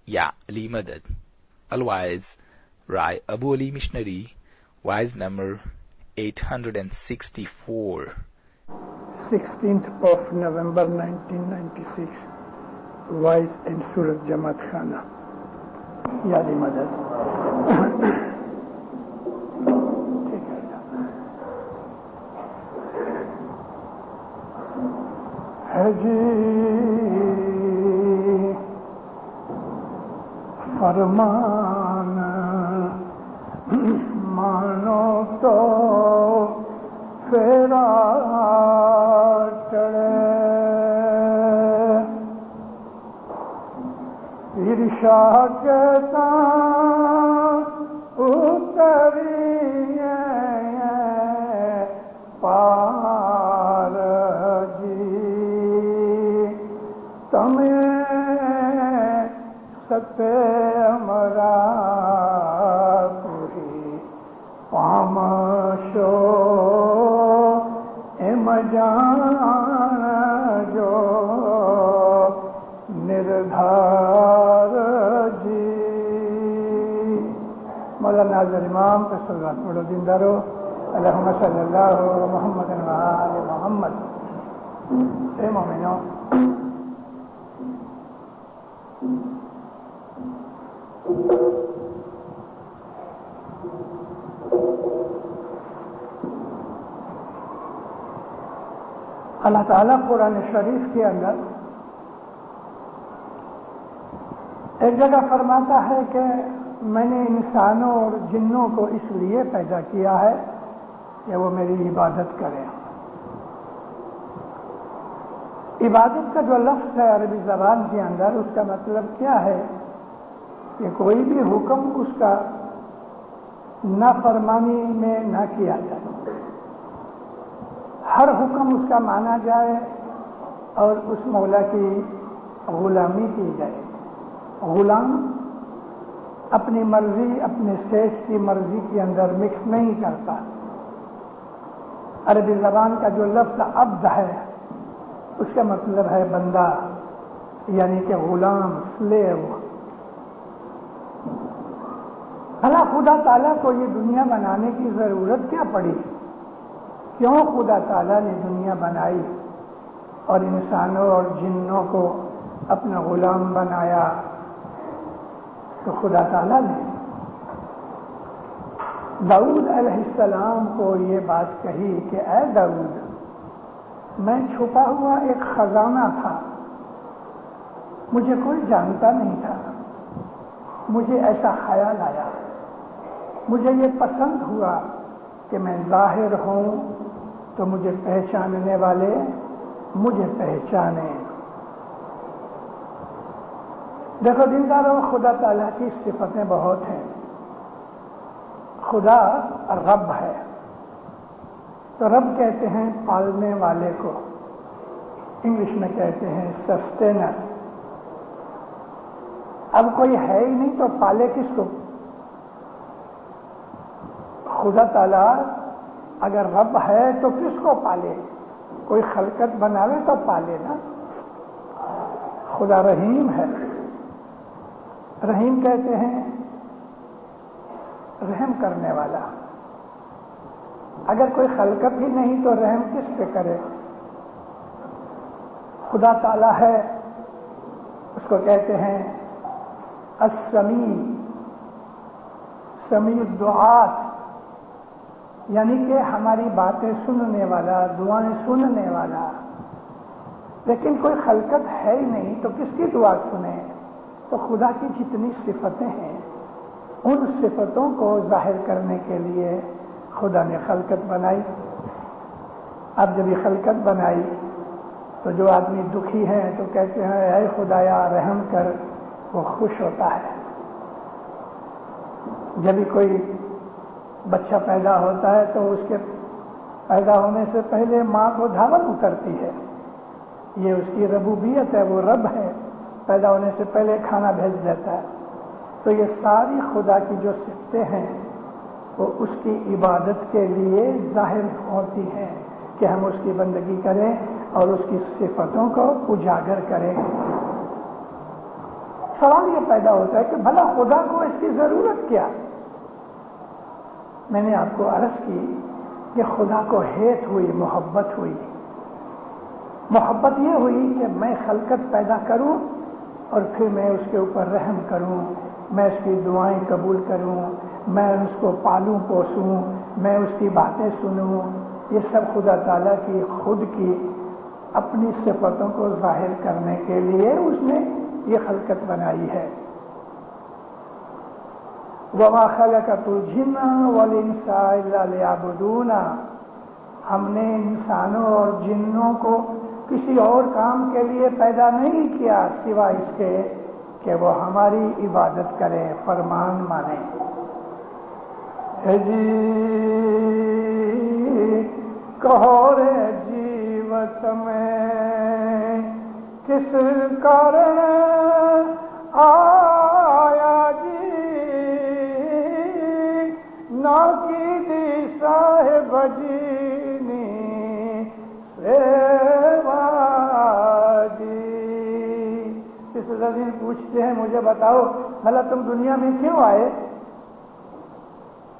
Ya Ali Madad. Otherwise, Rai Abu Ali Missionary, wise number 864. 16th of November 1996, Wise in Surat Jamaat Khana. Ya Ali Madad. فرمان مانو تو فیرا چڑھے ارشاد کہتا اتری پار جی تمہیں ستے مرا پوری پامشو ام جان جو نردھار جی. مولانا ناظر امام کا صلوات پڑھو دیندارو. اللہم صلی اللہ محمد و آل محمد. اے مومنوں، اللہ تعالیٰ قرآن شریف کے اندر ایک جگہ فرماتا ہے کہ میں نے انسانوں اور جنوں کو اس لیے پیدا کیا ہے کہ وہ میری عبادت کریں. عبادت کا جو لفظ ہے عربی زبان کے اندر، اس کا مطلب کیا ہے کہ کوئی بھی حکم اس کا نافرمانی میں نہ کیا جائے، ہر حکم اس کا مانا جائے اور اس مولا کی غلامی کی جائے. غلام اپنی مرضی اپنے سیٹ کی مرضی کے اندر مکس نہیں کرتا. عربی زبان کا جو لفظ عبد ہے اس کا مطلب ہے بندہ، یعنی کہ غلام، سلیو. بھلا خدا تعالیٰ کو یہ دنیا بنانے کی ضرورت کیا پڑی؟ کیوں خدا تعالیٰ نے دنیا بنائی اور انسانوں اور جنوں کو اپنا غلام بنایا؟ تو خدا تعالیٰ نے داؤد علیہ السلام کو یہ بات کہی کہ اے داؤد، میں چھپا ہوا ایک خزانہ تھا، مجھے کوئی جانتا نہیں تھا. مجھے ایسا خیال آیا، مجھے یہ پسند ہوا کہ میں ظاہر ہوں تو مجھے پہچاننے والے مجھے پہچانے. دیکھو دینداروں، خدا تعالیٰ کی صفتیں بہت ہیں. خدا رب ہے، تو رب کہتے ہیں پالنے والے کو، انگلش میں کہتے ہیں سسٹینر. اب کوئی ہے ہی نہیں تو پالے کس کو؟ خدا تعالیٰ اگر رب ہے تو کس کو پالے؟ کوئی خلقت بناوے تو پالے نا. خدا رحیم ہے. رحیم کہتے ہیں رحم کرنے والا. اگر کوئی خلقت ہی نہیں تو رحم کس پہ کرے؟ خدا تعالیٰ ہے، اس کو کہتے ہیں السمیع، سمیع الدعات، یعنی کہ ہماری باتیں سننے والا، دعائیں سننے والا. لیکن کوئی خلقت ہے ہی نہیں تو کس کی دعا سنیں؟ تو خدا کی جتنی صفتیں ہیں ان صفتوں کو ظاہر کرنے کے لیے خدا نے خلقت بنائی. اب جب یہ خلقت بنائی تو جو آدمی دکھی ہیں تو کہتے ہیں اے خدایا رحم کر، وہ خوش ہوتا ہے. جب بھی کوئی بچہ پیدا ہوتا ہے تو اس کے پیدا ہونے سے پہلے ماں کو دعوت اترتی ہے، یہ اس کی ربوبیت ہے، وہ رب ہے، پیدا ہونے سے پہلے کھانا بھیج دیتا ہے. تو یہ ساری خدا کی جو صفتیں ہیں وہ اس کی عبادت کے لیے ظاہر ہوتی ہیں کہ ہم اس کی بندگی کریں اور اس کی صفتوں کو اجاگر کریں. سوال یہ پیدا ہوتا ہے کہ بھلا خدا کو اس کی ضرورت کیا؟ میں نے آپ کو عرض کی کہ خدا کو ہیت ہوئی، محبت ہوئی۔ محبت یہ ہوئی کہ میں خلقت پیدا کروں اور پھر میں اس کے اوپر رحم کروں، میں اس کی دعائیں قبول کروں، میں اس کو پالوں پوسوں، میں اس کی باتیں سنوں۔ یہ سب خدا تعالیٰ کی خود کی اپنی صفتوں کو ظاہر کرنے کے لیے اس نے یہ خلقت بنائی ہے۔ وَمَا خَلَقَتُ الْجِنَّ وَالْإِنسَ إِلَّا لِيَعْبُدُونَ، ہم نے انسانوں اور جنوں کو کسی اور کام کے لیے پیدا نہیں کیا سوا اس کے کہ وہ ہماری عبادت کریں، فرمان مانیں۔ کہو رے جیوت میں کس کارن آیا جی، نا کی دی صاحب جینی سیوا جی۔ اس دن پوچھتے ہیں مجھے بتاؤ بھلا تم دنیا میں کیوں آئے؟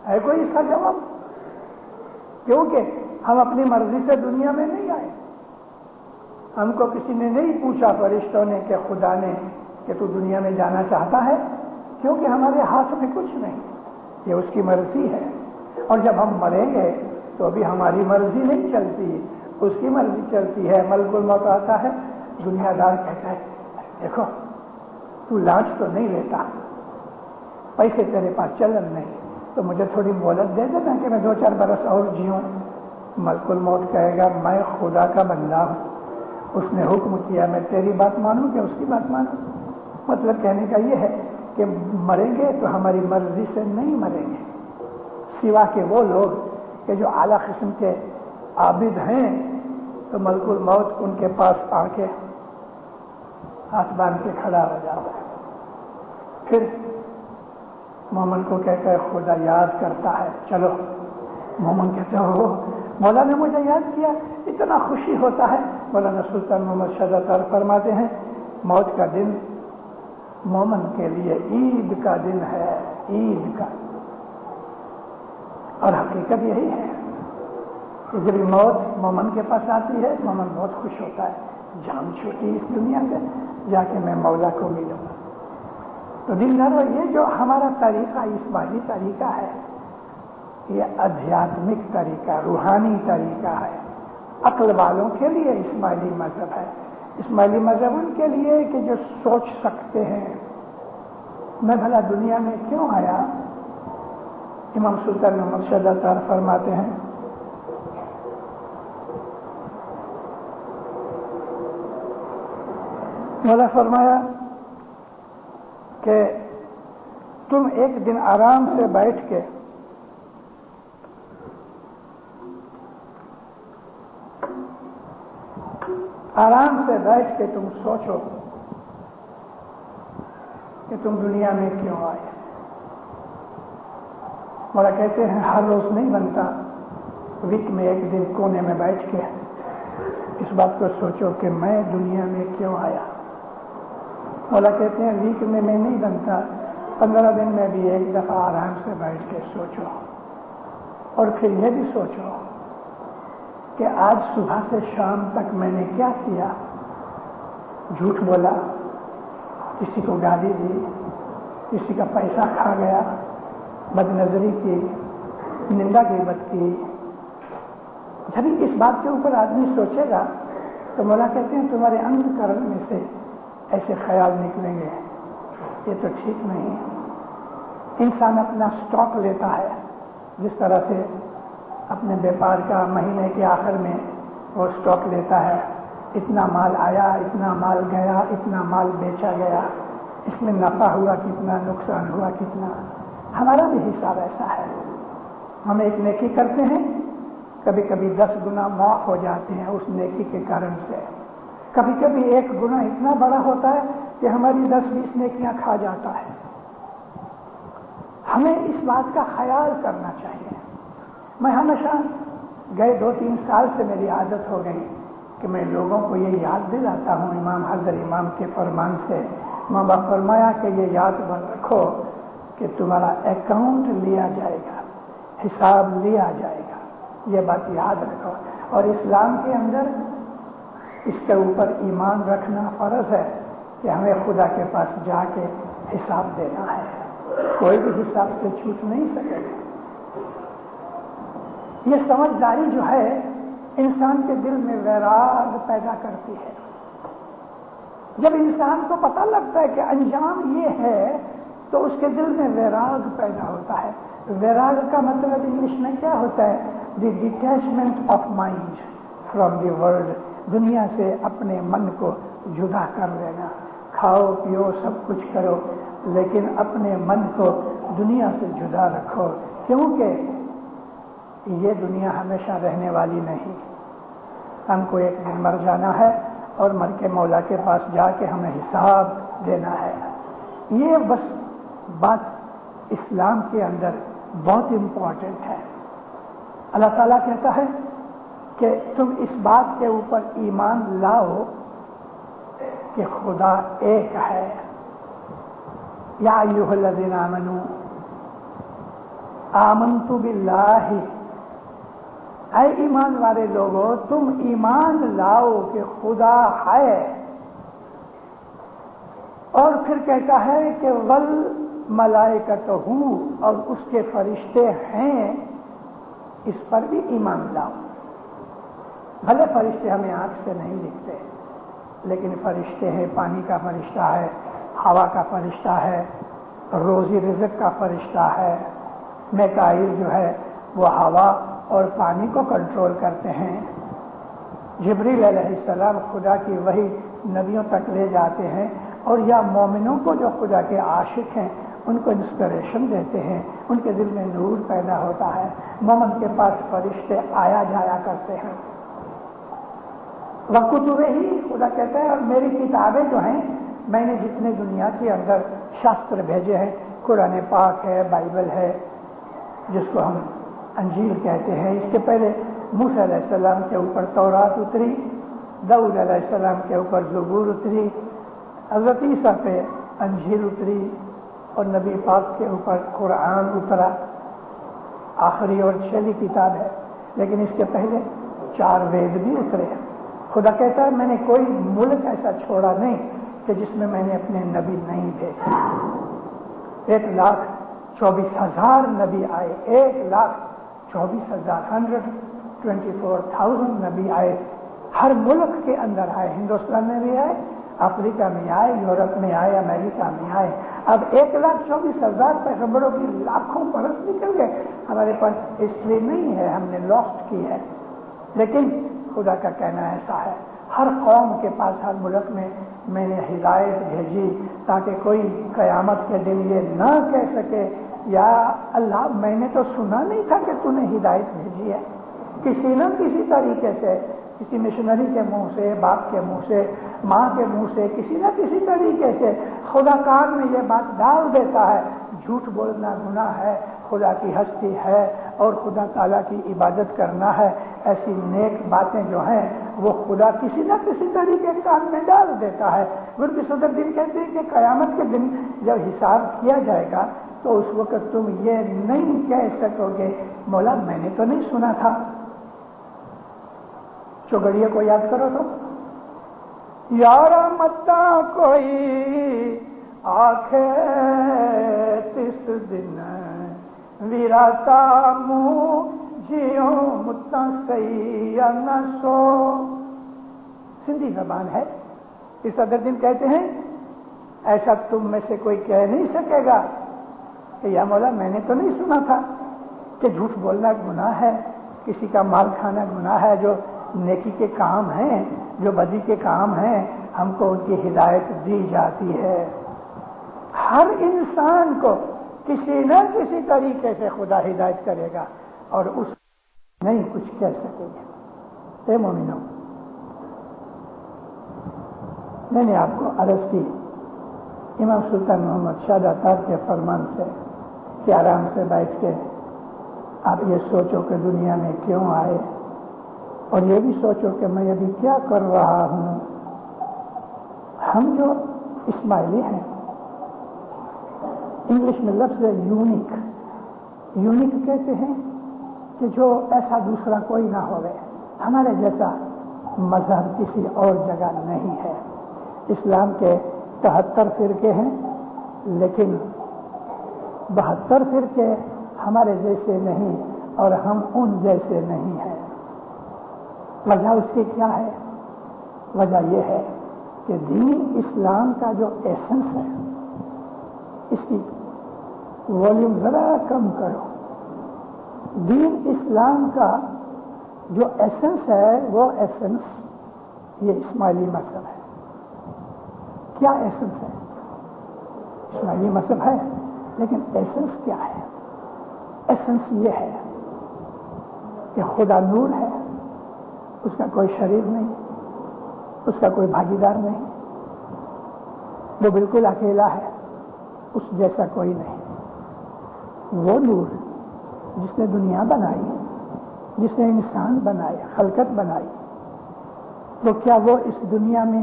ہے کوئی اس کا جواب؟ کیونکہ ہم اپنی مرضی سے دنیا میں نہیں آئے۔ ہم کو کسی نے نہیں پوچھا، فرشتوں نے کہ خدا نے کہ تو دنیا میں جانا چاہتا ہے، کیونکہ ہمارے ہاتھ میں کچھ نہیں، یہ اس کی مرضی ہے۔ اور جب ہم مریں گے تو ابھی ہماری مرضی نہیں چلتی، اس کی مرضی چلتی ہے۔ ملک الموت آتا ہے، دنیا دار کہتا ہے دیکھو تو لانچ تو نہیں لیتا، پیسے تیرے پاس چلن نہیں، تو مجھے تھوڑی مہلت دے دینا کہ میں 2-4 برس اور جیوں۔ ملک الموت کہے گا میں خدا کا بندہ ہوں، اس نے حکم کیا، میں تیری بات مانوں کہ اس کی بات مانوں؟ مطلب کہنے کا یہ ہے کہ مریں گے تو ہماری مرضی سے نہیں مریں گے، سوا کہ وہ لوگ کہ جو اعلیٰ قسم کے عابد ہیں تو ملک الموت ان کے پاس آ کے ہاتھ باندھ کے کھڑا ہو جاتا ہے، پھر مومن کو کہتا ہے خدا یاد کرتا ہے، چلو۔ مومن کہتے ہو مولا نے مجھے یاد کیا، اتنا خوشی ہوتا ہے۔ مولانا سلطان محمد شہزاد فرماتے ہیں موت کا دن مومن کے لیے عید کا دن ہے، عید کا۔ اور حقیقت یہی ہے کہ جب موت مومن کے پاس آتی ہے مومن بہت خوش ہوتا ہے، جان چھوٹی اس دنیا سے، جا کے میں مولا کو ملوں گا۔ تو دلدارو، یہ جو ہمارا طریقہ اسماعیلی طریقہ ہے، یہ ادھیاتمک طریقہ، روحانی طریقہ ہے۔ عقل والوں کے لیے اسماعیلی مذہب ہے۔ اسماعیلی مذہب ان کے لیے کہ جو سوچ سکتے ہیں میں بھلا دنیا میں کیوں آیا۔ امام سلطان محمد شہزاد فرماتے ہیں مولا فرمایا کہ تم ایک دن آرام سے بیٹھ کے تم سوچو کہ تم دنیا میں کیوں آئے۔ مولا کہتے ہیں ہر روز نہیں بنتا، ویک میں ایک دن کونے میں بیٹھ کے اس بات کو سوچو کہ میں دنیا میں کیوں آیا۔ مولا کہتے ہیں ویک میں نہیں بنتا، 15 دن میں بھی ایک دفعہ آرام سے بیٹھ کے سوچو، اور پھر یہ بھی سوچو کہ آج صبح سے شام تک میں نے کیا کیا۔ جھوٹ بولا، کسی کو گالی دی، کسی کا پیسہ کھا گیا، بد نظری کی، نندا غیبت کی۔ جب اس بات کے اوپر آدمی سوچے گا تو مولا کہتے ہیں تمہارے اندر کرن میں سے ایسے خیال نکلیں گے، یہ تو ٹھیک نہیں۔ انسان اپنا سٹاک لیتا ہے، جس طرح سے اپنے بیپار کا مہینے کے آخر میں وہ سٹاک لیتا ہے، اتنا مال آیا، اتنا مال گیا، اتنا مال بیچا گیا، اس میں نفع ہوا کتنا، نقصان ہوا کتنا۔ ہمارا بھی حساب ایسا ہے، ہم ایک نیکی کرتے ہیں، کبھی کبھی 10 گنا معاف ہو جاتے ہیں اس نیکی کے کارن سے، کبھی کبھی ایک گنا اتنا بڑا ہوتا ہے کہ ہماری 10-20 نیکیاں کھا جاتا ہے۔ ہمیں اس بات کا خیال کرنا چاہیے۔ میں ہمیشہ گئے 2-3 سال سے میری عادت ہو گئی کہ میں لوگوں کو یہ یاد دلاتا ہوں امام حضر امام کے فرمان سے ماں باپ فرمایا کہ یہ یاد رکھو کہ تمہارا اکاؤنٹ لیا جائے گا، حساب لیا جائے گا، یہ بات یاد رکھو۔ اور اسلام کے اندر اس کے اوپر ایمان رکھنا فرض ہے کہ ہمیں خدا کے پاس جا کے حساب دینا ہے، کوئی بھی حساب سے چھوٹ نہیں سکے گا۔ یہ سمجھداری جو ہے انسان کے دل میں ویراگ پیدا کرتی ہے۔ جب انسان کو پتہ لگتا ہے کہ انجام یہ ہے تو اس کے دل میں ویراگ پیدا ہوتا ہے۔ ویراگ کا مطلب انگلش میں کیا ہوتا ہے؟ The detachment of mind from the world, دنیا سے اپنے من کو جدا کر لینا۔ کھاؤ پیو سب کچھ کرو لیکن اپنے من کو دنیا سے جدا رکھو، کیونکہ یہ دنیا ہمیشہ رہنے والی نہیں، ہم کو ایک دن مر جانا ہے اور مر کے مولا کے پاس جا کے ہمیں حساب دینا ہے۔ یہ بس بات اسلام کے اندر بہت امپورٹنٹ ہے۔ اللہ تعالیٰ کہتا ہے کہ تم اس بات کے اوپر ایمان لاؤ کہ خدا ایک ہے۔ یا ایھا الذین آمنوا آمنت باللہ، اے ایمان والے لوگوں تم ایمان لاؤ کہ خدا ہے۔ اور پھر کہتا ہے کہ والملائکۃ اور اس کے فرشتے ہیں، اس پر بھی ایمان لاؤ۔ بھلے فرشتے ہمیں آنکھ سے نہیں دکھتے لیکن فرشتے ہیں، پانی کا فرشتہ ہے، ہوا کا فرشتہ ہے، روزی رزق کا فرشتہ ہے۔ میکائیل جو ہے وہ ہوا اور پانی کو کنٹرول کرتے ہیں۔ جبریل علیہ السلام خدا کی وحی نبیوں تک لے جاتے ہیں، اور یا مومنوں کو جو خدا کے عاشق ہیں ان کو انسپریشن دیتے ہیں، ان کے دل میں نور پیدا ہوتا ہے۔ مومن کے پاس فرشتے آیا جایا کرتے ہیں۔ وکتبہ ہی، خدا کہتا ہے اور میری کتابیں جو ہیں، میں نے جتنے دنیا کے اندر شاستر بھیجے ہیں، قرآن پاک ہے، بائبل ہے جس کو ہم انجیل کہتے ہیں، اس کے پہلے موسیٰ علیہ السلام کے اوپر تورات اتری، داؤد علیہ السلام کے اوپر زبور اتری، حضرت عیسیٰ پہ انجیل اتری، اور نبی پاک کے اوپر قرآن اترا، آخری اور چھلی کتاب ہے۔ لیکن اس کے پہلے 4 وید بھی اترے۔ خدا کہتا ہے میں نے کوئی ملک ایسا چھوڑا نہیں کہ جس میں نے اپنے نبی نہیں بھیجے۔ 1,24,000 نبی آئے، 1,24,000 124,000 نبی آئے، ہر ملک کے اندر آئے، ہندوستان میں بھی آئے، افریقہ میں آئے، یورپ میں آئے، امریکہ میں آئے۔ اب 1,24,000 پیغمبروں کی لاکھوں برس نکل گئے، ہمارے پاس ہسٹری نہیں ہے، ہم نے لاسٹ کی ہے۔ لیکن خدا کا کہنا ایسا ہے، ہر قوم کے پاس، ہر ملک میں نے ہدایت بھیجی تاکہ کوئی قیامت کے دن یہ نہ کہہ سکے یا اللہ میں نے تو سنا نہیں تھا کہ تو نے ہدایت بھیجی ہے۔ کسی نہ کسی طریقے سے، کسی مشنری کے منہ سے، باپ کے منہ سے، ماں کے منہ سے، کسی نہ کسی طریقے سے خدا کار میں یہ بات ڈال دیتا ہے، جھوٹ بولنا گناہ ہے، خدا کی ہستی ہے اور خدا تعالیٰ کی عبادت کرنا ہے، ایسی نیک باتیں جو ہیں وہ خدا کسی نہ کسی طریقے کام میں ڈال دیتا ہے۔ گرد صدر دن کہتے ہیں کہ قیامت کے دن جب حساب کیا جائے گا تو اس وقت تم یہ نہیں کہہ سکو گے مولا میں نے تو نہیں سنا تھا۔ چوگڑیے کو یاد کرو تو، یارا متا کوئی آخے تس دن ویراتا منہ جیو متا سی نہ سو۔ سندھی زبان ہے۔ اس صدر دن کہتے ہیں ایسا تم میں سے کوئی کہہ نہیں سکے گا کہ یا مولا میں نے تو نہیں سنا تھا کہ جھوٹ بولنا گناہ ہے، کسی کا مال کھانا گناہ ہے، جو نیکی کے کام ہیں، جو بدی کے کام ہیں ہم کو ان کی ہدایت دی جاتی ہے۔ ہر انسان کو کسی نہ کسی طریقے سے خدا ہدایت کرے گا اور اس نہیں کچھ کہہ سکے گا۔ اے مومنوں، میں نے آپ کو عرض کی امام سلطان محمد شاہ داتار کے فرمان سے کہ آرام سے بیٹھ کے آپ یہ سوچو کہ دنیا میں کیوں آئے، اور یہ بھی سوچو کہ میں ابھی کیا کر رہا ہوں۔ ہم جو اسماعیلی ہیں. انگلش میں لفظ ہے یونیک. یونیک کہتے ہیں کہ جو ایسا دوسرا کوئی نہ ہوئے، ہمارے جیسا مذہب کسی اور جگہ نہیں ہے. اسلام کے 73 فرقے ہیں، لیکن 72 فرقے ہمارے جیسے نہیں اور ہم ان جیسے نہیں ہیں. وجہ اس کی کیا ہے؟ وجہ یہ ہے کہ دین اسلام کا جو ایسنس ہے، اس کی والیوم ذرا کم کرو. دین اسلام کا جو ایسنس ہے وہ ایسنس یہ اسماعیلی مذہب ہے. کیا ایسنس ہے؟ اسماعیلی مذہب ہے، لیکن ایسنس کیا ہے؟ ایسنس یہ ہے کہ خدا نور ہے، اس کا کوئی شریک نہیں، اس کا کوئی بھاگیدار نہیں، وہ بالکل اکیلا ہے، اس جیسا کوئی نہیں. وہ نور جس نے دنیا بنائی، جس نے انسان بنائے، خلقت بنائی، تو کیا وہ اس دنیا میں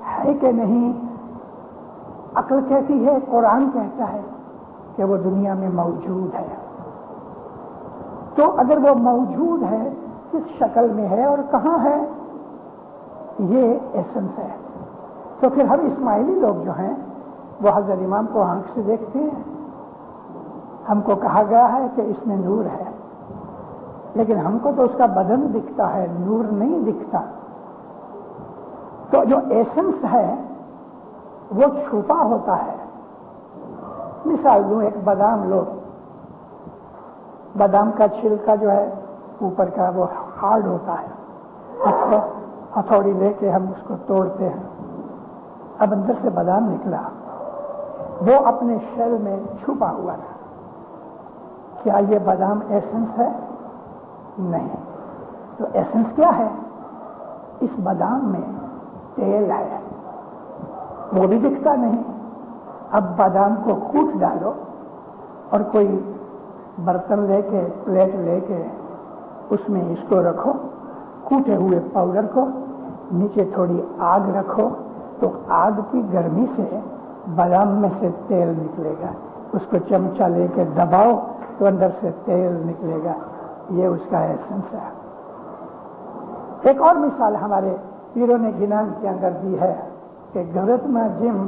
ہے کہ نہیں؟ عقل کہتی ہے، قرآن کہتا ہے کہ وہ دنیا میں موجود ہے. تو اگر وہ موجود ہے، کس شکل میں ہے اور کہاں ہے؟ یہ ایسنس ہے. تو پھر ہم اسماعیلی لوگ جو ہیں وہ حضرت امام کو آنکھ سے دیکھتے ہیں. ہم کو کہا گیا ہے کہ اس میں نور ہے، لیکن ہم کو تو اس کا بدن دکھتا ہے، نور نہیں دکھتا. تو جو ایسنس ہے وہ چھپا ہوتا ہے. مثال دوں، ایک بادام لو، بادام کا چھلکا جو ہے اوپر کا وہ ہارڈ ہوتا ہے، ہتھوڑی لے کے ہم اس کو توڑتے ہیں، اب اندر سے بادام نکلا، وہ اپنے شیل میں چھپا ہوا تھا. کیا یہ بادام ایسنس ہے؟ نہیں. تو ایسنس کیا ہے؟ اس بادام میں تیل ہے، وہ بھی دکھتا نہیں. اب بادام کو کوٹ ڈالو اور کوئی برتن لے کے، پلیٹ لے کے اس میں اس کو رکھو، کوٹے ہوئے پاؤڈر کو، نیچے تھوڑی آگ رکھو، تو آگ کی گرمی سے بادام میں سے تیل نکلے گا. اس کو چمچہ لے کے دباؤ تو اندر سے تیل نکلے گا. یہ اس کا ایسنس ہے. ایک اور مثال ہمارے پیروں نے گنان کے اندر دی ہے کہ گھرت میں جم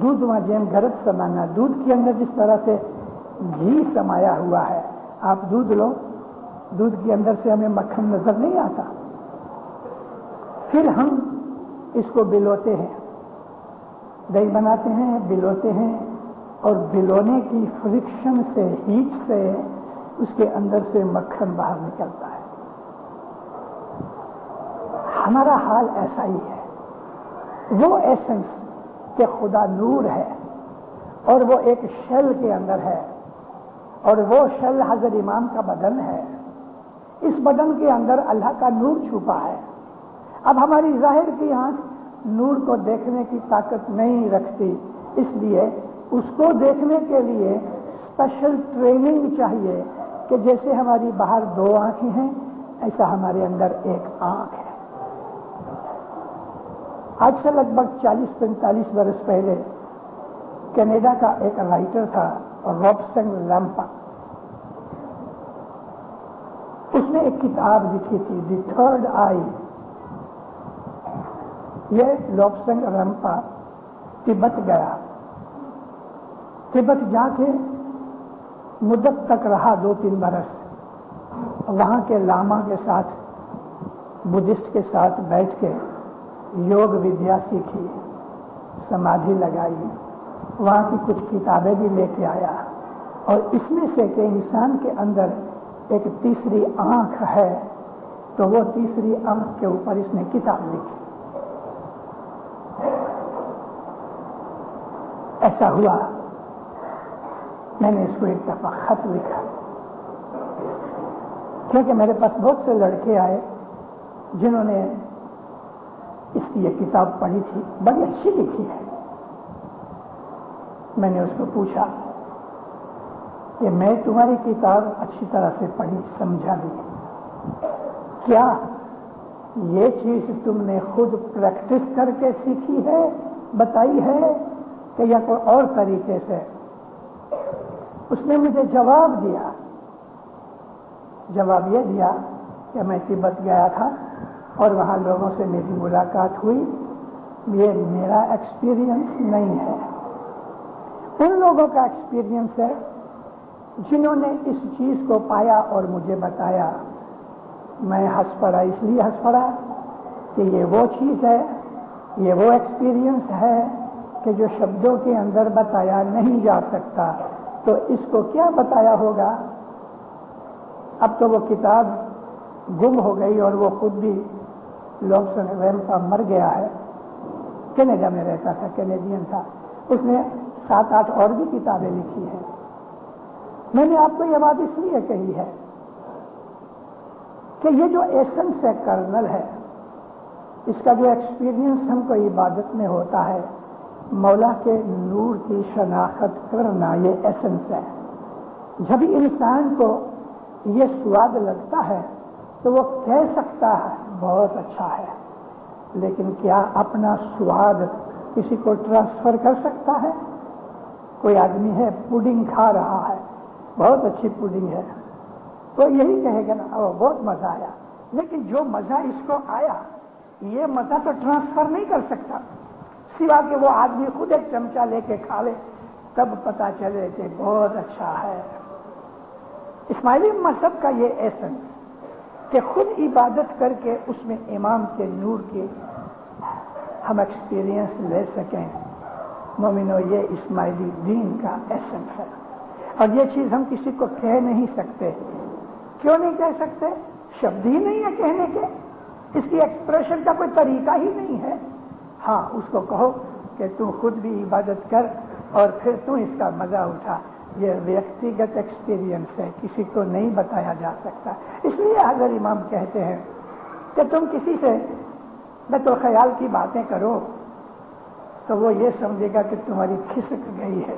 دودھ میں جم گھرت سمانا. دودھ کے اندر جس طرح سے گھی سمایا ہوا ہے، آپ دودھ لو، دودھ کے اندر سے ہمیں مکھن نظر نہیں آتا. پھر ہم اس کو بلوتے ہیں، دہی بناتے ہیں، بلوتے ہیں، اور بلونے کی فرکشن سے، ہیٹ سے اس کے اندر سے مکھن باہر نکلتا ہے. ہمارا حال ایسا ہی ہے. وہ ایسنس کہ خدا نور ہے اور وہ ایک شیل کے اندر ہے، اور وہ شیل حضرت امام کا بدن ہے. اس بدن کے اندر اللہ کا نور چھپا ہے. اب ہماری ظاہر کی آنکھ نور کو دیکھنے کی طاقت نہیں رکھتی، اس لیے اس کو دیکھنے کے لیے اسپیشل ٹریننگ چاہیے کہ جیسے ہماری باہر 2 آنکھیں ہیں، ایسا ہمارے اندر ایک آنکھ ہے. آج سے لگ بھگ 40-45 برس پہلے کینیڈا کا ایک رائٹر تھا رابسن لیمپا. اس نے ایک کتاب لکھی تھی دی تھرڈ آئی. یہ رابسن لیمپا تبت گیا، تبت جا کے مدت تک رہا 2-3 برس. وہاں کے لاما کے ساتھ، بدھسٹ کے ساتھ بیٹھ کے یوگ ودیا سیکھی، سمادھی لگائی، وہاں کی کچھ کتابیں بھی لے کے آیا، اور اس میں سے کہ انسان کے اندر ایک تیسری آنکھ ہے، تو وہ تیسری آنکھ کے اوپر اس نے کتاب لکھی. ایسا ہوا میں نے اس کو ایک دفعہ خط لکھا، کیونکہ میرے پاس بہت سے لڑکے آئے جنہوں نے اس کی یہ کتاب پڑھی تھی، بڑی اچھی لکھی ہے. میں نے اس کو پوچھا کہ میں تمہاری کتاب اچھی طرح سے پڑھی، سمجھا بھی، کیا یہ چیز تم نے خود پریکٹس کر کے سیکھی ہے، بتائی ہے کہ یا کوئی اور طریقے سے؟ اس نے مجھے جواب دیا، جواب یہ دیا کہ میں تبت گیا تھا اور وہاں لوگوں سے میری ملاقات ہوئی، یہ میرا ایکسپیرینس نہیں ہے، ان لوگوں کا ایکسپیرینس ہے جنہوں نے اس چیز کو پایا اور مجھے بتایا۔ میں ہنس پڑا، اس لیے ہنس پڑا کہ یہ وہ چیز ہے، یہ وہ ایکسپیرینس ہے کہ جو شبدوں کے اندر بتایا نہیں جا سکتا، تو اس کو کیا بتایا ہوگا؟ اب تو وہ کتاب گم ہو گئی اور وہ خود بھی لوبسن ویمپا مر گیا ہے، کینیڈا میں رہتا تھا، کینیڈین تھا، اس نے 7-8 اور بھی کتابیں لکھی ہیں۔ میں نے آپ کو یہ بات اس لیے کہی ہے کہ یہ جو ایسنس ہے، کرنل ہے، اس کا جو ایکسپیرینس ہم کو عبادت میں ہوتا ہے، مولا کے نور کی شناخت کرنا، یہ ایسنس ہے۔ جب انسان کو یہ سواد لگتا ہے تو وہ کہہ سکتا ہے بہت اچھا ہے، لیکن کیا اپنا سواد کسی کو ٹرانسفر کر سکتا ہے؟ کوئی آدمی ہے پوڈنگ کھا رہا ہے، بہت اچھی پوڈنگ ہے، تو یہی کہے گا نا بہت مزہ آیا، لیکن جو مزہ اس کو آیا یہ مزہ تو ٹرانسفر نہیں کر سکتا، سوا کہ وہ آدمی خود ایک چمچہ لے کے کھا لے تب پتا چلے کہ بہت اچھا ہے۔ اسماعیلی مذہب کا یہ ایسنس کہ خود عبادت کر کے اس میں امام کے نور کے ہم ایکسپیرینس لے سکیں، مومنو، یہ اسماعیلی دین کا ایسنس ہے، اور یہ چیز ہم کسی کو کہہ نہیں سکتے۔ کیوں نہیں کہہ سکتے؟ شبد ہی نہیں ہے کہنے کے، اس کی ایکسپریشن کا کوئی طریقہ ہی نہیں ہے۔ ہاں، اس کو کہو کہ تم خود بھی عبادت کر اور پھر تم اس کا مزہ اٹھا، یہ ویکتیگت ایکسپیرینس ہے، کسی کو نہیں بتایا جا سکتا۔ اس لیے حضرت امام کہتے ہیں کہ تم کسی سے بیت الخیال کی باتیں کرو تو وہ یہ سمجھے گا کہ تمہاری کھسک گئی ہے۔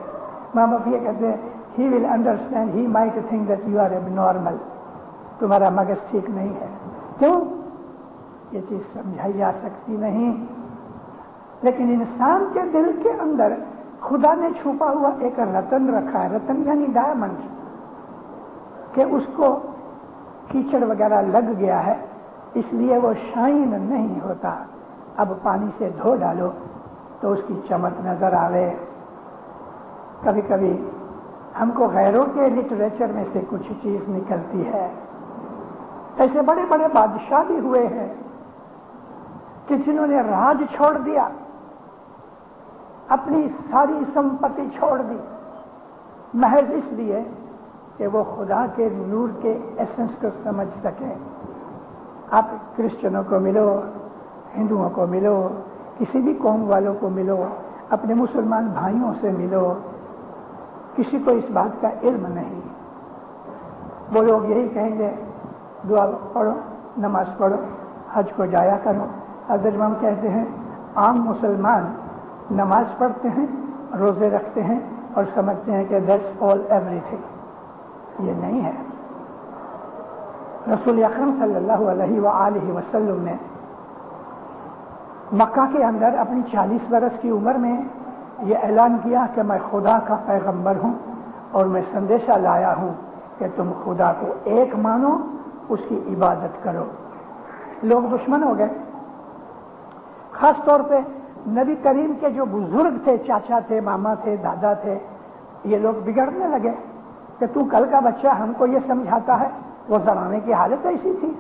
امام اب یہ کہتے ہیں he will understand, he might think that you are abnormal، تمہارا مغز ٹھیک نہیں ہے۔ کیوں؟ یہ چیز سمجھائی جا سکتی نہیں، لیکن انسان کے دل کے اندر خدا نے چھپا ہوا ایک رتن رکھا ہے، رتن یعنی ڈائمنڈ، کہ اس کو کیچڑ وغیرہ لگ گیا ہے، اس لیے وہ شائن نہیں ہوتا۔ اب پانی سے دھو ڈالو تو اس کی چمک نظر آوے۔ کبھی کبھی ہم کو غیروں کے لٹریچر میں سے کچھ چیز نکلتی ہے۔ ایسے بڑے بڑے بادشاہ بھی ہوئے ہیں کہ جنہوں نے راج چھوڑ دیا، اپنی ساری سمپتی چھوڑ دی، محض اس لیے کہ وہ خدا کے نور کے ایسنس کو سمجھ سکیں۔ آپ کرسچنوں کو ملو، ہندوؤں کو ملو، کسی بھی قوم والوں کو ملو، اپنے مسلمان بھائیوں سے ملو، کسی کو اس بات کا علم نہیں۔ وہ لوگ یہی کہیں گے دعا پڑھو، نماز پڑھو، حج کو جایا کرو۔ حضرت امام کہتے ہیں عام مسلمان نماز پڑھتے ہیں، روزے رکھتے ہیں اور سمجھتے ہیں کہ دیٹس آل ایوری تھنگ۔ یہ نہیں ہے۔ رسول اکرم صلی اللہ علیہ وآلہ وسلم نے مکہ کے اندر اپنی 40 برس کی عمر میں یہ اعلان کیا کہ میں خدا کا پیغمبر ہوں اور میں سندیشہ لایا ہوں کہ تم خدا کو ایک مانو، اس کی عبادت کرو۔ لوگ دشمن ہو گئے، خاص طور پہ نبی کریم کے جو بزرگ تھے، چاچا تھے، ماما تھے، دادا تھے، یہ لوگ بگڑنے لگے کہ تو کل کا بچہ ہم کو یہ سمجھاتا ہے۔ وہ زمانے کی حالت ایسی تھی،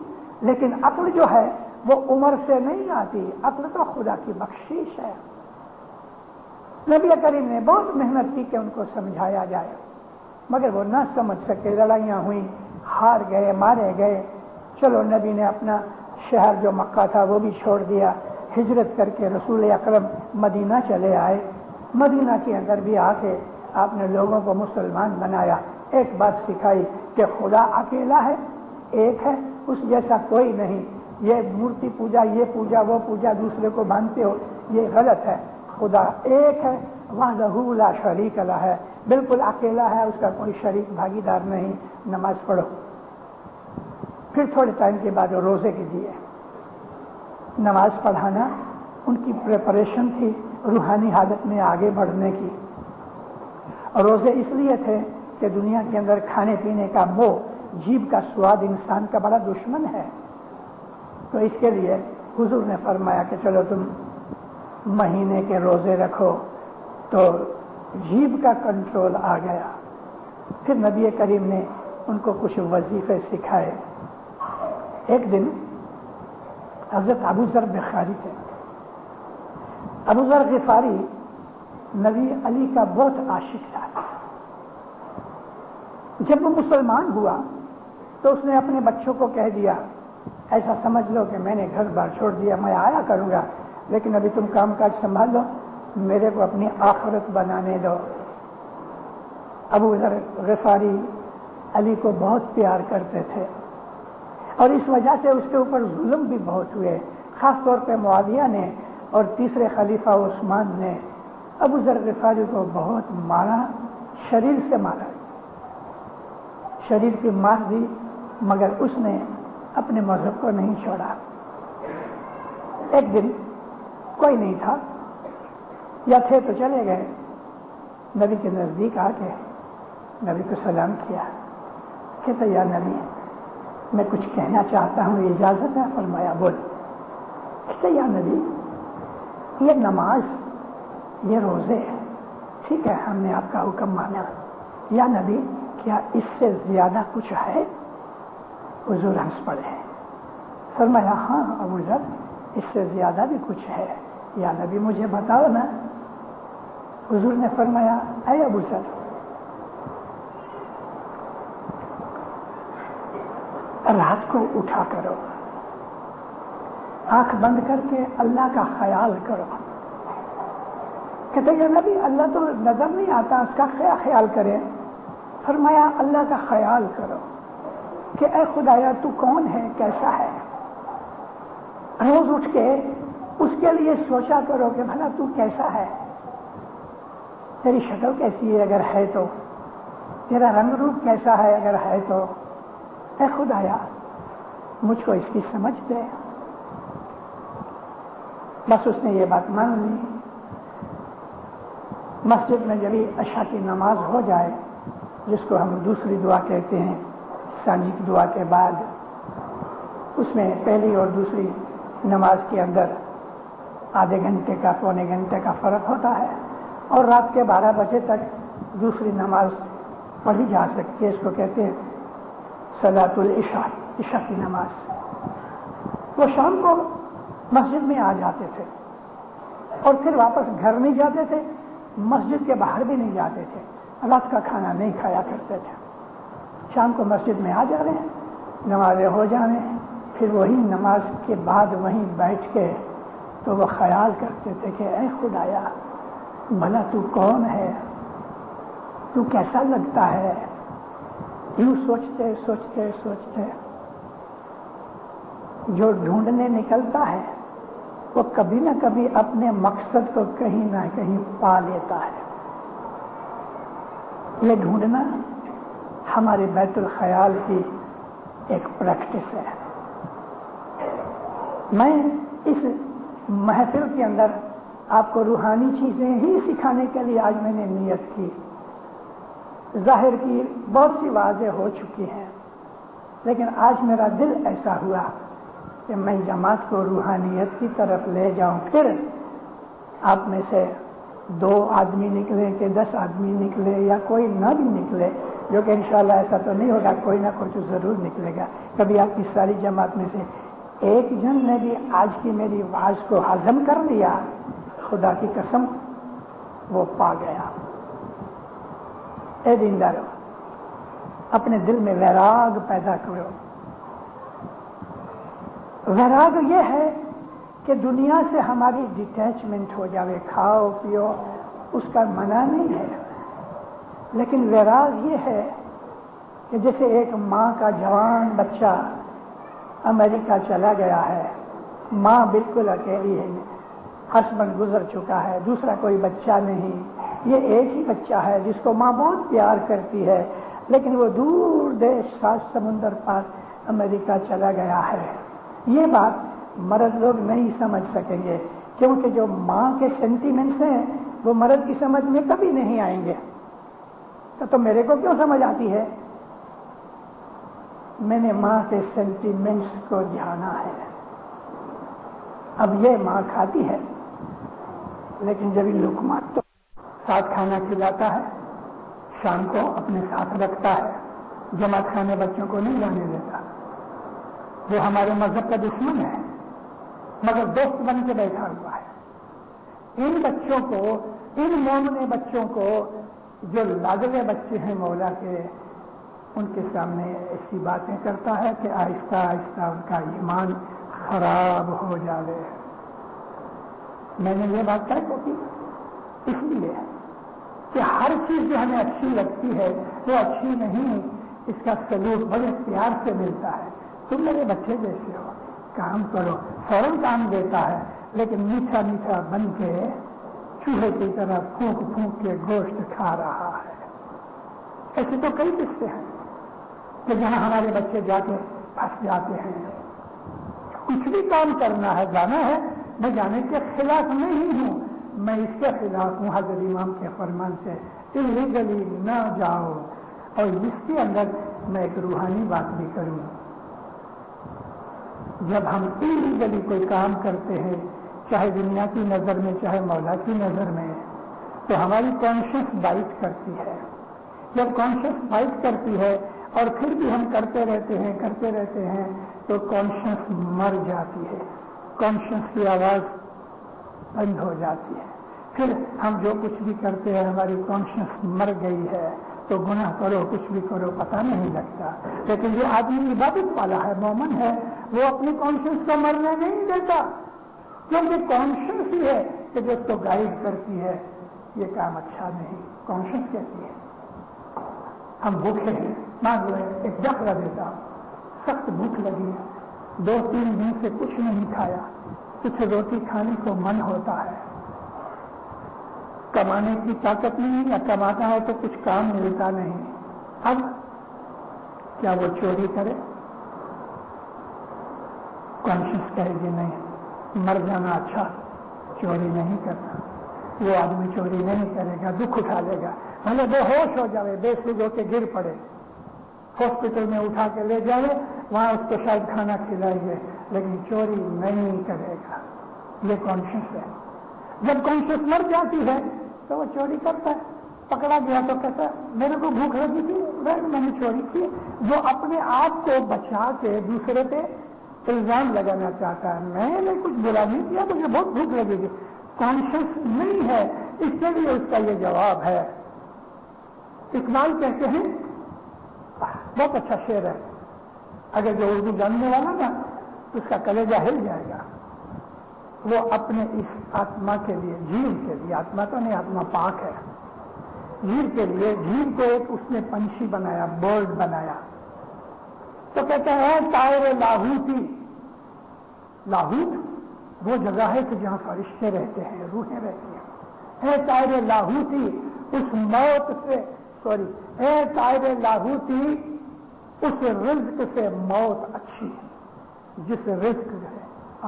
لیکن عقل جو ہے وہ عمر سے نہیں آتی، عقل تو خدا کی بخشش ہے۔ نبی کریم نے بہت محنت کی کہ ان کو سمجھایا جائے، مگر وہ نہ سمجھ سکے، لڑائیاں ہوئیں، ہار گئے، مارے گئے۔ چلو نبی نے اپنا شہر جو مکہ تھا وہ بھی چھوڑ دیا، ہجرت کر کے رسول اکرم مدینہ چلے آئے۔ مدینہ کے اندر بھی آ کے آپ نے لوگوں کو مسلمان بنایا، ایک بات سکھائی کہ خدا اکیلا ہے، ایک ہے، اس جیسا کوئی نہیں۔ یہ مورتی پوجا، یہ پوجا، وہ پوجا، دوسرے کو مانتے ہو، یہ غلط ہے۔ خدا ایک ہے، وحدہ لا شریک لہ ہے، بالکل اکیلا ہے، اس کا کوئی شریک بھاگیدار نہیں۔ نماز پڑھو۔ پھر تھوڑے ٹائم کے بعد وہ روزے کے دیے، نماز پڑھانا ان کی پریپریشن تھی روحانی حالت میں آگے بڑھنے کی. اور روزے اس لیے تھے کہ دنیا کے اندر کھانے پینے کا موہ، جیب کا سواد انسان کا بڑا دشمن ہے. تو اس کے لیے حضور نے فرمایا کہ چلو تم مہینے کے روزے رکھو. تو جیب کا کنٹرول آ گیا. پھر نبی کریم نے ان کو کچھ وظیفے سکھائے. ایک دن حضرت ابو ذر غفاری تھے. ابو ذر غفاری نبی علی کا بہت عاشق تھا. جب وہ مسلمان ہوا تو اس نے اپنے بچوں کو کہہ دیا ایسا سمجھ لو کہ میں نے گھر بار چھوڑ دیا، میں آیا کروں گا لیکن ابھی تم کام کاج سنبھال لو، میرے کو اپنی آخرت بنانے دو. ابو ذر غفاری علی کو بہت پیار کرتے تھے اور اس وجہ سے اس کے اوپر ظلم بھی بہت ہوئے. خاص طور پہ معاویہ نے اور تیسرے خلیفہ عثمان نے ابو ذر غفاری کو بہت مارا، شریر سے مارا، شریر کی مار دی، مگر اس نے اپنے مذہب کو نہیں چھوڑا. ایک دن کوئی نہیں تھا یا تھے تو چلے گئے. نبی کے نزدیک آ کے نبی کو سلام کیا. کہتا یا نبی میں کچھ کہنا چاہتا ہوں، اجازت ہے؟ فرمایا بول. کہتا یا نبی یہ نماز، یہ روزے، ٹھیک ہے ہم نے آپ کا حکم مانا، یا نبی کیا اس سے زیادہ کچھ ہے؟ حضور ہنس پڑے. فرمایا ہاں ابو ذر اس سے زیادہ بھی کچھ ہے، یا نبی مجھے بتاؤ نا. حضور نے فرمایا اے ابو ذر رات کو اٹھا کرو، آنکھ بند کر کے اللہ کا خیال کرو. کہتے ہیں نبی اللہ تو نظر نہیں آتا، اس کا کیا خیال کرے؟ فرمایا اللہ کا خیال کرو کہ اے خدایا تو کون ہے، کیسا ہے. روز اٹھ کے اس کے لیے سوچا کرو کہ بھلا تو کیسا ہے، تیری شکل کیسی ہے اگر ہے تو، تیرا رنگ روپ کیسا ہے اگر ہے تو. اے خدایا مجھ کو اس کی سمجھ دے. بس اس نے یہ بات مان لی. مسجد میں جب عشاء کی نماز ہو جائے، جس کو ہم دوسری دعا کہتے ہیں ثانی کی دعا کے بعد، اس میں پہلی اور دوسری نماز کے اندر آدھے گھنٹے کا پونے گھنٹے کا فرق ہوتا ہے، اور رات کے 12 بجے تک دوسری نماز پڑھی جا سکتی ہے. اس کو کہتے ہیں صلاۃ العشاء، عشاء کی نماز. وہ شام کو مسجد میں آ جاتے تھے اور پھر واپس گھر نہیں جاتے تھے، مسجد کے باہر بھی نہیں جاتے تھے، رات کا کھانا نہیں کھایا کرتے تھے. شام کو مسجد میں آ جا رہے ہیں، نمازیں ہو جا رہے ہیں، پھر وہی نماز کے بعد وہیں بیٹھ کے تو وہ خیال کرتے تھے کہ اے خدایا بھلا تو کون ہے، تو کیسا لگتا ہے. یوں سوچتے سوچتے سوچتے جو ڈھونڈنے نکلتا ہے وہ کبھی نہ کبھی اپنے مقصد کو کہیں نہ کہیں پا لیتا ہے. یہ ڈھونڈنا ہمارے بیت الخیال کی ایک پریکٹس ہے. میں اس محفل کے اندر آپ کو روحانی چیزیں ہی سکھانے کے لیے آج میں نے نیت کی. ظاہر کی بہت سی واضح ہو چکی ہیں، لیکن آج میرا دل ایسا ہوا کہ میں جماعت کو روحانیت کی طرف لے جاؤں. پھر آپ میں سے 2 آدمی نکلے کہ 10 آدمی نکلے یا کوئی نہ بھی نکلے، جو کہ انشاءاللہ ایسا تو نہیں ہوگا، کوئی نہ کوئی تو ضرور نکلے گا. کبھی آپ کی ساری جماعت میں سے ایک جن نے بھی آج کی میری واز کو ہضم کر لیا، خدا کی قسم وہ پا گیا. اے دیندارو اپنے دل میں ویراگ پیدا کرو. ویراگ یہ ہے کہ دنیا سے ہماری ڈیٹیچمنٹ ہو جاوے. کھاؤ پیو اس کا منع نہیں ہے، لیکن ویراگ یہ ہے کہ جیسے ایک ماں کا جوان بچہ امریکہ چلا گیا ہے، ماں بالکل اکیلی ہے، ہسبینڈ گزر چکا ہے، دوسرا کوئی بچہ نہیں، یہ ایک ہی بچہ ہے جس کو ماں بہت پیار کرتی ہے، لیکن وہ دور دیش 7 سمندر پار امریکہ چلا گیا ہے. یہ بات مرد لوگ نہیں سمجھ سکیں گے، کیونکہ جو ماں کے سینٹیمنٹس ہیں وہ مرد کی سمجھ میں کبھی نہیں آئیں گے۔ تو میرے کو کیوں سمجھ آتی ہے؟ میں نے ماں کے سینٹیمنٹس کو جانا ہے۔ اب یہ ماں کھاتی ہے، لیکن جب لقمہ تو ساتھ کھانا کھلاتا ہے، شام کو اپنے ساتھ رکھتا ہے، جماعت خانے بچوں کو نہیں جانے دیتا، وہ ہمارے مذہب کا دشمن ہے مگر دوست بن کے بیٹھا ہوا ہے۔ ان بچوں کو، ان مومن بچوں کو جو لاڈلے بچے ہیں مولا کے، ان کے سامنے ایسی باتیں کرتا ہے کہ آہستہ آہستہ ان کا ایمان خراب ہو جائے۔ میں نے یہ بات طے کی اس لیے کہ ہر چیز جو ہمیں اچھی لگتی ہے وہ اچھی نہیں، اس کا سلوک بڑے پیار سے ملتا ہے۔ تم میرے بچے جیسے ہو، کام کرو، فوراً کام دیتا ہے، لیکن میٹھا میٹھا بن کے چوہے کی طرح پھونک پھونک کے گوشت کھا رہا ہے۔ ایسے تو کئی قصے ہیں کہ جہاں ہمارے بچے جا کے پھنس جاتے ہیں۔ کچھ بھی کام کرنا ہے، جانا ہے، میں جانے کے خلاف نہیں ہوں، میں اس کے خلاف ہوں حضرت امام کے فرمان سے اللیگلی نہ جاؤ۔ اور اس کے اندر میں ایک روحانی بات بھی کروں، جب ہم اللیگلی کوئی کام کرتے ہیں، چاہے دنیا کی نظر میں چاہے مولا کی نظر میں، تو ہماری کانشنس بائٹ کرتی ہے۔ جب کانشنس بائٹ کرتی ہے اور پھر بھی ہم کرتے رہتے ہیں تو کانشنس مر جاتی ہے، کانشنس کی آواز بند ہو جاتی ہے۔ پھر ہم جو کچھ بھی کرتے ہیں ہماری کانشنس مر گئی ہے، تو گناہ کرو کچھ بھی کرو پتہ نہیں لگتا۔ لیکن جو آدمی عبادت والا ہے، مومن ہے، وہ اپنی کانشنس کو مرنے نہیں دیتا، کیونکہ کانشنس ہی ہے کہ جو اس کو گائیڈ کرتی ہے یہ کام اچھا نہیں۔ کانشنس کہتی ہے ہم بھوکے ہیں، مان لو ایک ڈکرا دیتا، سخت بھوک لگی ہے، 2-3 دن سے کچھ نہیں کھایا، کچھ روٹی کھانے کو من ہوتا ہے، کمانے کی طاقت نہیں، یا کماتا ہے تو کچھ کام ملتا نہیں۔ اب کیا وہ چوری کرے؟ کانشنس کہے گی نہیں، مر جانا اچھا، چوری نہیں کرنا۔ وہ آدمی چوری نہیں کرے گا، دکھ اٹھا لے گا، بھلے بے ہوش ہو جائے، بے سوجھ ہو کے گر پڑے، ہاسپٹل میں اٹھا کے لے جائے، وہاں اس کو شاید کھانا کھلائیں گے، لیکن چوری نہیں کرے گا۔ یہ کانشنس ہے۔ جب کانشنس مر جاتی ہے تو وہ چوری کرتا ہے، پکڑا گیا تو کہتا ہے میرے کو بھوک لگی تھی، میں نے چوری کی۔ جو اپنے آپ کو بچا کے دوسرے پہ الزام لگانا چاہتا ہے، میں نے کچھ برا نہیں کیا، مجھے بہت بھوک لگے گی، کانشنس نہیں ہے، اس کے لیے اس کا یہ جواب ہے۔ اقبال کہتے ہیں، بہت اچھا شعر ہے، اگر جو اردو جاننے والا نا اس کا کلیجہ ہل جائے گا۔ وہ اپنے اس آتما کے لیے، جھیل کے لیے، آتما تو نہیں، آتما پاک ہے، جھیل کے لیے، جھیل کو ایک اس نے پنچھی بنایا، برڈ بنایا، تو کہتے ہیں طائر لاہوتی۔ لاہوت وہ جگہ ہے کہ جہاں فرشتے رہتے ہیں، روحیں رہتی ہیں۔ اے طائر لاہوتی اس موت سے، اے طائر لاہوتی اس رزق سے موت اچھی ہے، جس رزق سے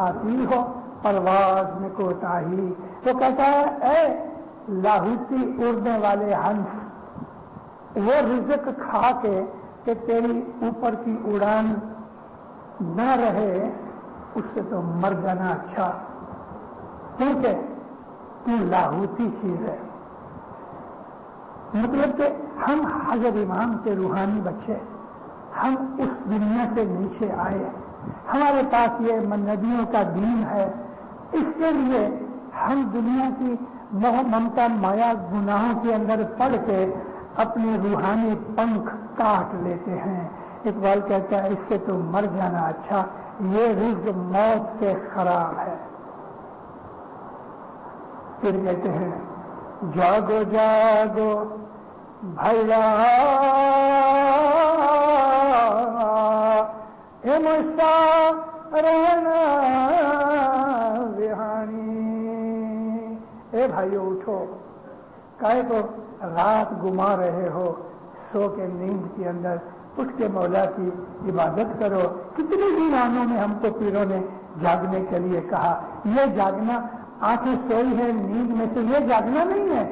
آتی ہو پرواز میں کوتاہی۔ تو کہتا ہے اے لاہوتی اڑنے والے ہنس، وہ رزق کھا کے کہ تیری اوپر کی اڑان نہ رہے، اس سے تو مر جانا اچھا، کیونکہ تو لاہوتی چیز ہے۔ مطلب کہ ہم حضرت امام کے روحانی بچے، ہم اس دنیا سے نیچے آئے، ہمارے پاس یہ ندیوں کا دین ہے، اس کے لیے ہم دنیا کی موہ ممتا مایا گناہوں کے اندر پڑ کے اپنے روحانی پنکھ کاٹ لیتے ہیں۔ اقبال کہتا ہے اس سے تو مر جانا اچھا، یہ رزق موت سے خراب ہے۔ پھر کہتے ہیں جاگو جاگو بھیا اے مشتاق رہنا ذہانی، اے بھائیو اٹھو، کائے کو رات گما رہے ہو، سو کے نیند کے اندر اٹھ کے مولا کی عبادت کرو۔ کتنے دیوانوں میں ہم کو پیروں نے جاگنے کے لیے کہا. یہ جاگنا آنکھیں سوئی ہے نیند میں سے یہ جاگنا نہیں ہے.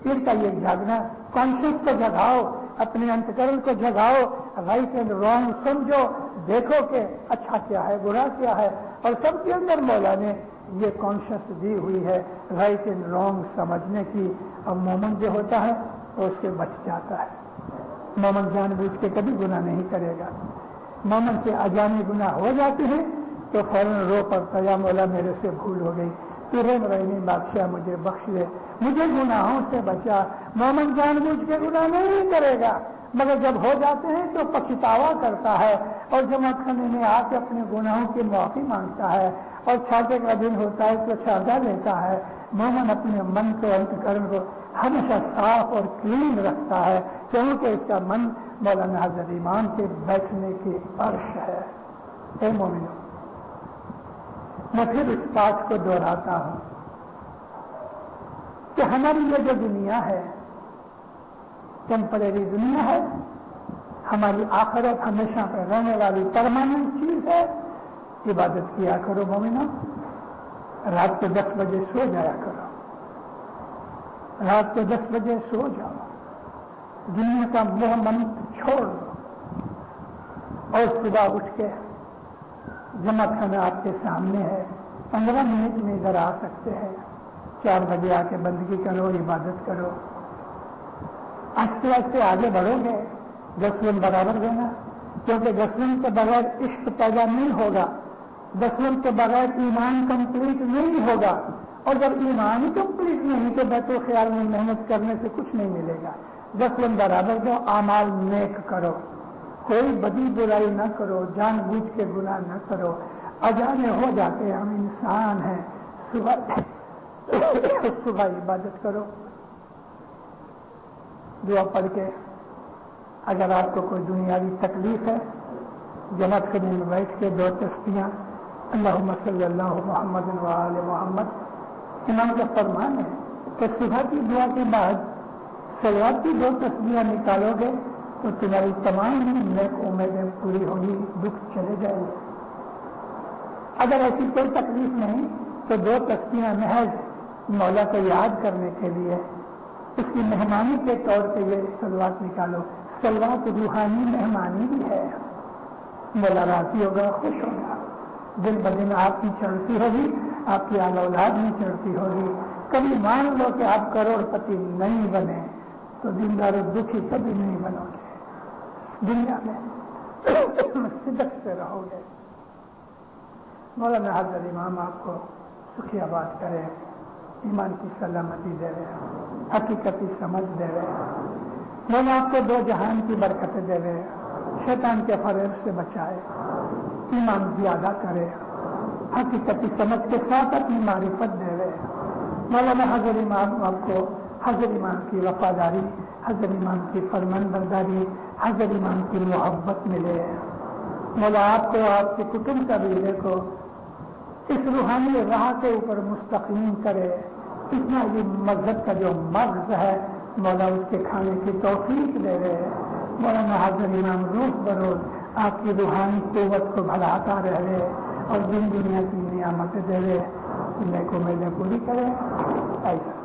پھر کا یہ جاگنا کانشیس کو جگاؤ, اپنے انتکرن کو جگاؤ, رائٹ اینڈ رانگ سمجھو, دیکھو کہ اچھا کیا ہے برا کیا ہے. اور سب کے اندر مولا نے یہ کانشیس دی ہوئی ہے رائٹ اینڈ رانگ سمجھنے کی. اور مومن جو ہوتا ہے تو اس سے بچ جاتا ہے. مومن جان بوجھ کے کبھی گناہ نہیں کرے گا. مومن سے اجانے گناہ ہو جاتے ہیں تو فوراً رو پڑتا یا مولا میرے سے بھول ہو گئی, تو رحم رحیم بادشاہ مجھے بخش دے, مجھے گناہوں سے بچا. مومن جان بوجھ کے گناہ نہیں کرے گا, مگر جب ہو جاتے ہیں تو پچھتاوا کرتا ہے اور جماعت خانے میں آ کے اپنے گناہوں کی معافی مانگتا ہے. اور چھاٹے کا دن ہوتا ہے تو چھاٹا لیتا ہے. مومن اپنے من کو انتکرن کو ہمیشہ صاف اور کلین رکھتا ہے, کیونکہ اس کا من مولانا حضرت امام کے بیٹھنے کی عرش ہے. اے مومنو, میں پھر اس بات کو دہراتا ہوں کہ ہماری یہ جو دنیا ہے ٹیمپریری دنیا ہے, ہماری آخرت ہمیشہ پہ رہنے والی پرماننٹ چیز ہے. عبادت کیا کرو مومنو, رات کو 10 بجے سو جایا کرو, رات کو 10 بجے سو جاؤ, دنیا کا موہ من چھوڑ دو اور صبح اٹھ کے جماعت خانہ آپ کے سامنے ہے, 15 منٹ میں ادھر آ سکتے ہیں. 4 بجے آ کے بندگی کرو, عبادت کرو. آہستہ آہستہ آگے بڑھو گے, غسل برابر دینا, کیونکہ غسل کے بغیر عشق پیدا نہیں ہوگا, غسل کے بغیر ایمان کمپلیٹ نہیں ہوگا, اور جب ایمان ہی کمپلیٹ نہیں تو بیت الخیال میں محنت کرنے سے کچھ نہیں ملے گا. غسل برابر دو, اعمال نیک کرو, کوئی بدی برائی نہ کرو, جان بوجھ کے گناہ نہ کرو. اجانے ہو جاتے ہیں, ہم انسان ہیں. صبح عبادت کرو, دعا پڑھ کے. اگر آپ کو کوئی دنیاوی تکلیف ہے, جماعت کرنے میں بیٹھ کے 2 تسبیحاں اللہم صلی اللہ محمد و آل محمد. امام کا فرمان ہے کہ صبح کی دعا کے بعد صلوات کی 2 تسبیحاں نکالو گے تو تمہاری تمام نیک امیدیں پوری ہوگی, دکھ چلے جائیں گے. اگر ایسی کوئی تکلیف نہیں تو 2 تسبیحاں محض مولا کو یاد کرنے کے لیے, اس کی مہمانی کے طور پہ یہ صلوات نکالو. صلوات روحانی مہمانی بھی ہے. مولا راضی ہوگا, خوش ہوگا, دن بدن آپ کی چڑھتی ہوگی, آپ کی آل اولاد میں چڑھتی ہوگی. کبھی مان لو کہ آپ کروڑ پتی نہیں بنے تو دیندار دکھی کبھی نہیں بنو گے. دنیا میں صدق سے رہو گے. مولانا حضرت امام آپ کو سکھی آباد کرے, ایمان کی سلامتی دے رہے, حقیقتی سمجھ دے رہے. مولا آپ کو 2 جہان کی برکتیں دے رہے, شیطان کے فریب سے بچائے, ایمان زیادہ کرے, حقیقتی سمجھ کے ساتھ اپنی معرفت دے رہے. مولانا حضرت امام آپ کو حضرت امام کی وفاداری, حضرت امام کی فرمان برداری, حضرت امام کی محبت ملے. مولا آپ کو آپ کے کٹمب قبیلے کو اس روحانی راہ کے اوپر مستقیم کرے. اتنا یہ مذہب کا جو مغز ہے مولا اس کے کھانے کی توفیق دے رہے. مولانا حضرت امام روز بروز آپ کی روحانی قوت کو بڑھاتا رہے اور دن دنیا کی نعمت دے رہے, کو میں پوری کرے. ایسا